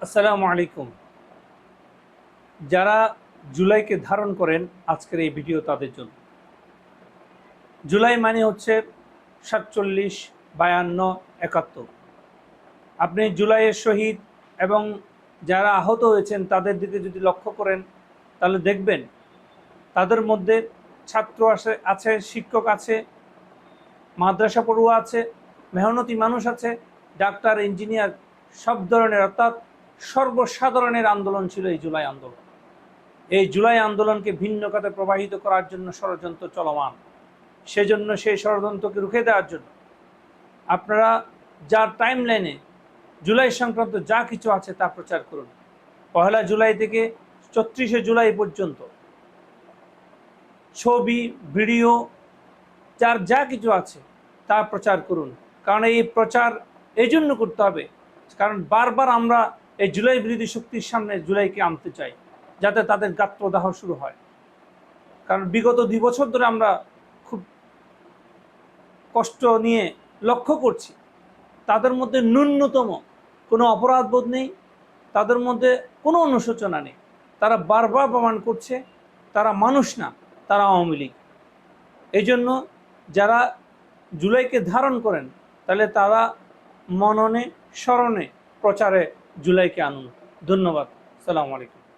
আসসালামু আলাইকুম। যারা জুলাইকে ধারণ করেন, আজকের এই ভিডিও তাদের জন্য। জুলাই মানে হচ্ছে 47, 52, 71। আপনি জুলাইয়ের শহীদ এবং যারা আহত হয়েছেন তাদের দিকে যদি লক্ষ্য করেন, তাহলে দেখবেন তাদের মধ্যে ছাত্র আছে, শিক্ষক আছে, মাদ্রাসা পড়ুয়া আছে, মেহনতি মানুষ আছে, ডাক্তার, ইঞ্জিনিয়ার, সব ধরনের, অর্থাৎ সর্বসাধারণের আন্দোলন ছিল এই জুলাই আন্দোলন। এই জুলাই আন্দোলনকে ভিন্ন খাতে প্রবাহিত করার জন্য ষড়যন্ত্র চলমান। সেজন্য সেই ষড়যন্ত্রকে রুখে দেওয়ার জন্য আপনারা যার টাইম লাইনে জুলাই সংক্রান্ত যা কিছু আছে তা প্রচার করুন। 1 জুলাই থেকে 34 জুলাই পর্যন্ত ছবি, ভিডিও, যার যা কিছু আছে তা প্রচার করুন। কারণ এই প্রচার এই জন্য করতে হবে, কারণ বারবার আমরা এই জুলাই বিরোধী শক্তির সামনে জুলাইকে আনতে চাই, যাতে তাদের গাত্রদাহ শুরু হয়। কারণ বিগত 2 বছর ধরে আমরা খুব কষ্ট নিয়ে লক্ষ্য করছি, তাদের মধ্যে ন্যূনতম কোনো অপরাধবোধ নেই, তাদের মধ্যে কোনো অনুশোচনা নেই। তারা বারবার প্রমাণ করছে তারা মানুষ না, তারা আওয়ামী লীগ। এই জন্য যারা জুলাইকে ধারণ করেন, তাহলে তারা মননে, স্মরণে, প্রচারে জুলাইকে আনুন। ধন্যবাদ। আসসালামু আলাইকুম।